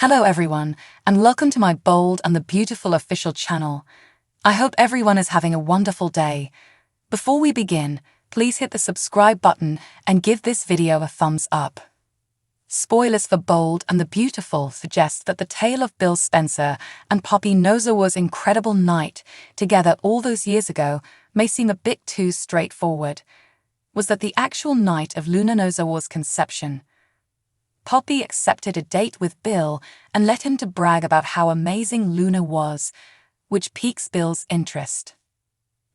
Hello everyone, and welcome to my Bold and the Beautiful official channel. I hope everyone is having a wonderful day. Before we begin, please hit the subscribe button and give this video a thumbs up. Spoilers for Bold and the Beautiful suggest that the tale of Bill Spencer and Poppy Nozawa's incredible night together all those years ago may seem a bit too straightforward. Was that the actual night of Luna Nozawa's conception? Poppy accepted a date with Bill and let him to brag about how amazing Luna was, which piques Bill's interest.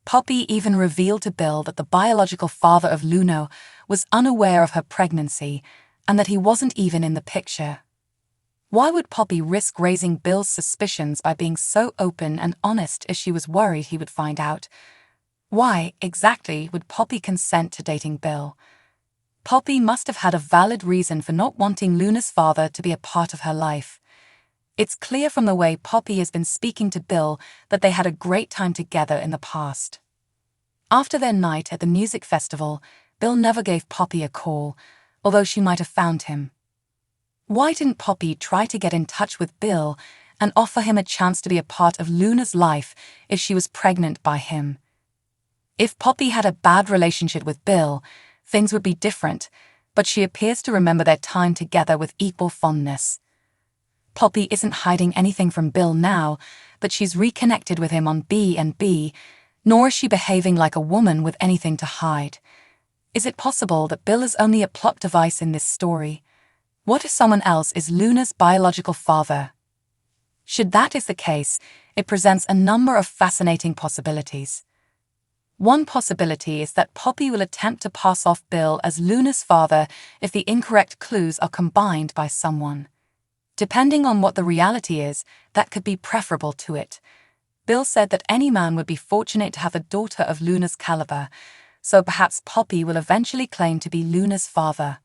Poppy even revealed to Bill that the biological father of Luna was unaware of her pregnancy and that he wasn't even in the picture. Why would Poppy risk raising Bill's suspicions by being so open and honest if she was worried he would find out? Why, exactly, would Poppy consent to dating Bill? Poppy must have had a valid reason for not wanting Luna's father to be a part of her life. It's clear from the way Poppy has been speaking to Bill that they had a great time together in the past. After their night at the music festival, Bill never gave Poppy a call, although she might have found him. Why didn't Poppy try to get in touch with Bill and offer him a chance to be a part of Luna's life if she was pregnant by him? If Poppy had a bad relationship with Bill, things would be different, but she appears to remember their time together with equal fondness. Poppy isn't hiding anything from Bill now, but she's reconnected with him on B&B, nor is she behaving like a woman with anything to hide. Is it possible that Bill is only a plot device in this story? What if someone else is Luna's biological father? Should that is the case, it presents a number of fascinating possibilities. One possibility is that Poppy will attempt to pass off Bill as Luna's father if the incorrect clues are combined by someone. Depending on what the reality is, that could be preferable to it. Bill said that any man would be fortunate to have a daughter of Luna's caliber, so perhaps Poppy will eventually claim to be Luna's father.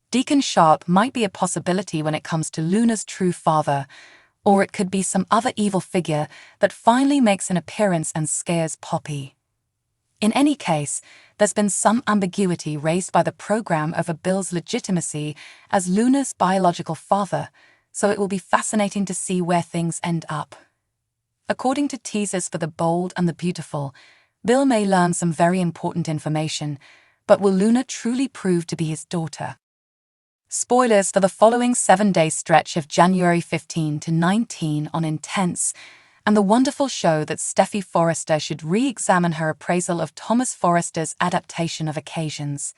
Deacon Sharp might be a possibility when it comes to Luna's true father, or it could be some other evil figure that finally makes an appearance and scares Poppy. In any case, there's been some ambiguity raised by the program over Bill's legitimacy as Luna's biological father, so it will be fascinating to see where things end up. According to teasers for The Bold and the Beautiful, Bill may learn some very important information, but will Luna truly prove to be his daughter? Spoilers for the following 7-day stretch of January 15 to 19 on Intense, and the wonderful show that Steffy Forrester should re-examine her appraisal of Thomas Forrester's adaptation of Occasions.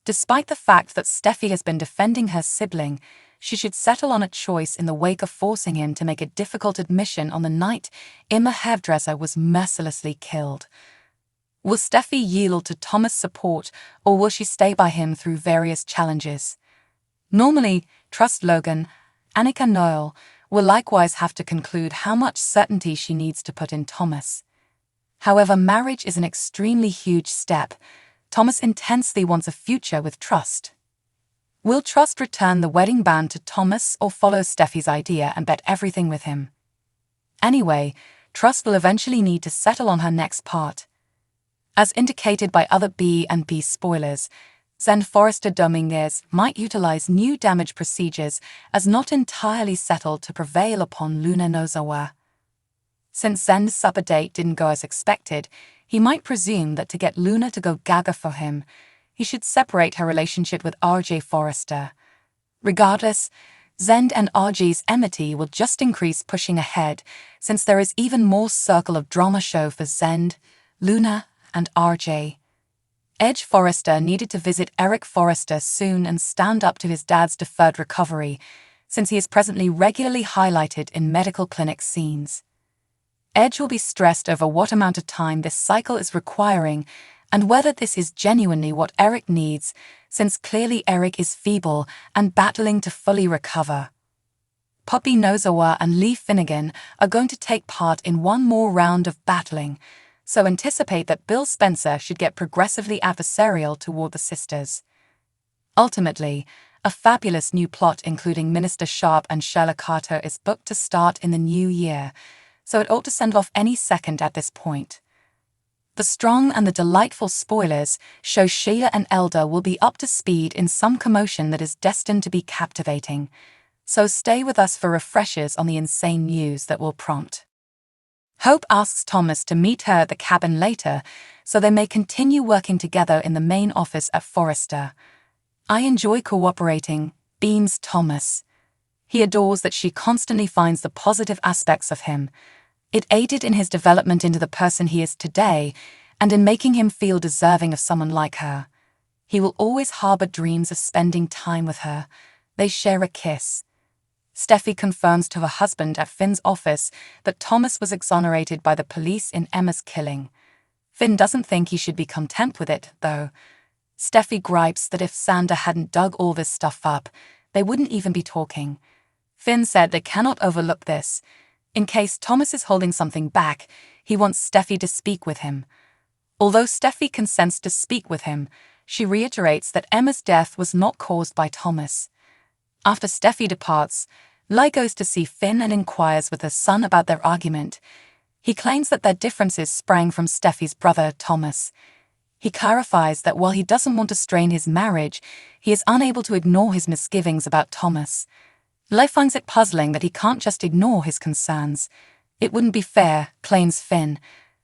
Despite the fact that Steffy has been defending her sibling, she should settle on a choice in the wake of forcing him to make a difficult admission on the night Emma Hairdresser was mercilessly killed. Will Steffy yield to Thomas' support, or will she stay by him through various challenges? Normally, Trust Logan, Annika Noel, will likewise have to conclude how much certainty she needs to put in Thomas. However, marriage is an extremely huge step. Thomas intensely wants a future with Trust. Will Trust return the wedding band to Thomas or follow Steffy's idea and bet everything with him? Anyway, Trust will eventually need to settle on her next part. As indicated by other B&B spoilers, Zend Forrester Dominguez might utilize new damage procedures as not entirely settled to prevail upon Luna Nozawa. Since Zend's supper date didn't go as expected, he might presume that to get Luna to go gaga for him, he should separate her relationship with RJ Forrester. Regardless, Zend and RJ's enmity will just increase pushing ahead, since there is even more circle of drama show for Zend, Luna, and RJ. Edge Forrester needed to visit Eric Forrester soon and stand up to his dad's deferred recovery, since he is presently regularly highlighted in medical clinic scenes. Edge will be stressed over what amount of time this cycle is requiring and whether this is genuinely what Eric needs, since clearly Eric is feeble and battling to fully recover. Poppy Nozawa and Lee Finnegan are going to take part in one more round of battling, so anticipate that Bill Spencer should get progressively adversarial toward the sisters. Ultimately, a fabulous new plot including Minister Sharp and Sherlock Carter is booked to start in the new year, so it ought to send off any second at this point. The strong and the delightful spoilers show Sheila and Elder will be up to speed in some commotion that is destined to be captivating. So stay with us for refreshers on the insane news that will prompt. Hope asks Thomas to meet her at the cabin later so they may continue working together in the main office at Forrester. "I enjoy cooperating," beams Thomas. He adores that she constantly finds the positive aspects of him. It aided in his development into the person he is today and in making him feel deserving of someone like her. He will always harbor dreams of spending time with her. They share a kiss. Steffi confirms to her husband at Finn's office that Thomas was exonerated by the police in Emma's killing. Finn doesn't think he should be content with it, though. Steffi gripes that if Xander hadn't dug all this stuff up, they wouldn't even be talking. Finn said they cannot overlook this. In case Thomas is holding something back, he wants Steffi to speak with him. Although Steffi consents to speak with him, she reiterates that Emma's death was not caused by Thomas. After Steffi departs, Lai goes to see Finn and inquires with her son about their argument. He claims that their differences sprang from Steffi's brother, Thomas. He clarifies that while he doesn't want to strain his marriage, he is unable to ignore his misgivings about Thomas. Lai finds it puzzling that he can't just ignore his concerns. It wouldn't be fair, claims Finn.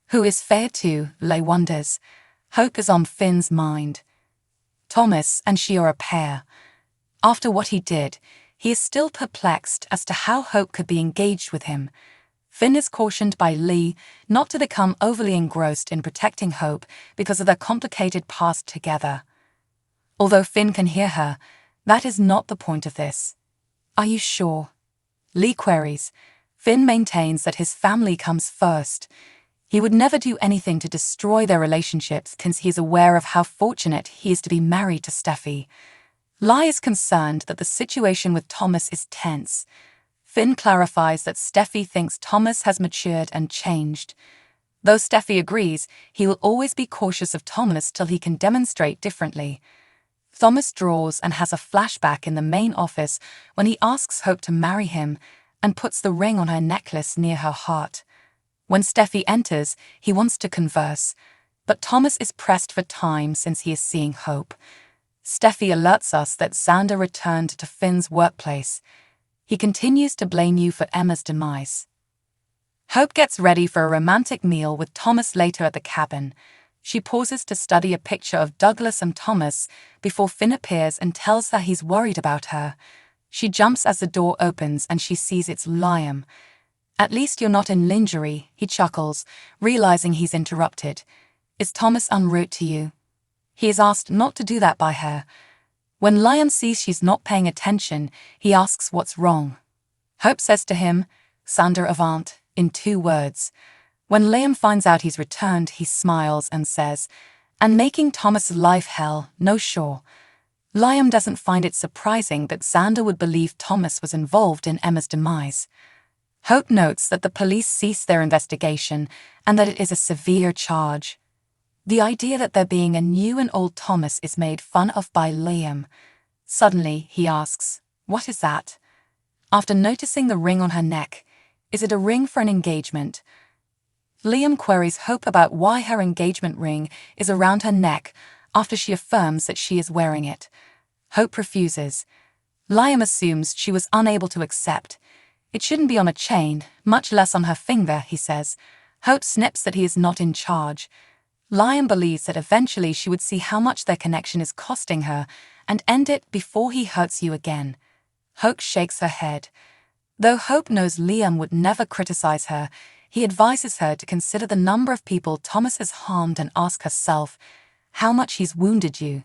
Who is fair to, Lai wonders. Hope is on Finn's mind. Thomas and she are a pair. After what he did, he is still perplexed as to how Hope could be engaged with him. Finn is cautioned by Lee not to become overly engrossed in protecting Hope because of their complicated past together. Although Finn can hear her, that is not the point of this. "Are you sure?" Lee queries. Finn maintains that his family comes first. He would never do anything to destroy their relationships since he is aware of how fortunate he is to be married to Steffi. Lai is concerned that the situation with Thomas is tense. Finn clarifies that Steffi thinks Thomas has matured and changed. Though Steffi agrees, he will always be cautious of Thomas till he can demonstrate differently. Thomas draws and has a flashback in the main office when he asks Hope to marry him and puts the ring on her necklace near her heart. When Steffi enters, he wants to converse, but Thomas is pressed for time since he is seeing Hope. Steffi alerts us that Xander returned to Finn's workplace. He continues to blame you for Emma's demise. Hope gets ready for a romantic meal with Thomas later at the cabin. She pauses to study a picture of Douglas and Thomas before Finn appears and tells her he's worried about her. She jumps as the door opens and she sees it's Liam. "At least you're not in lingerie," he chuckles, realizing he's interrupted. "Is Thomas en route to you?" He is asked not to do that by her. When Liam sees she's not paying attention, he asks what's wrong. Hope says to him, "Xander avant," in 2 words. When Liam finds out he's returned, he smiles and says, "And making Thomas' life hell, no sure." Liam doesn't find it surprising that Xander would believe Thomas was involved in Emma's demise. Hope notes that the police ceased their investigation and that it is a severe charge. The idea that there being a new and old Thomas is made fun of by Liam. Suddenly, he asks, "What is that?" After noticing the ring on her neck, is it a ring for an engagement? Liam queries Hope about why her engagement ring is around her neck after she affirms that she is wearing it. Hope refuses. Liam assumes she was unable to accept. "It shouldn't be on a chain, much less on her finger," he says. Hope snips that he is not in charge. Liam believes that eventually she would see how much their connection is costing her and end it before he hurts you again. Hope shakes her head. Though Hope knows Liam would never criticize her, he advises her to consider the number of people Thomas has harmed and ask herself how much he's wounded you.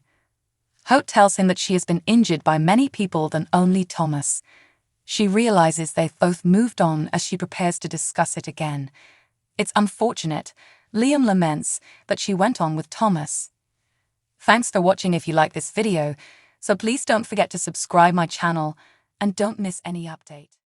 Hope tells him that she has been injured by many people than only Thomas. She realizes they've both moved on as she prepares to discuss it again. It's unfortunate, Liam laments, that she went on with Thomas. Thanks for watching. If you like this video, so please don't forget to subscribe my channel and don't miss any update.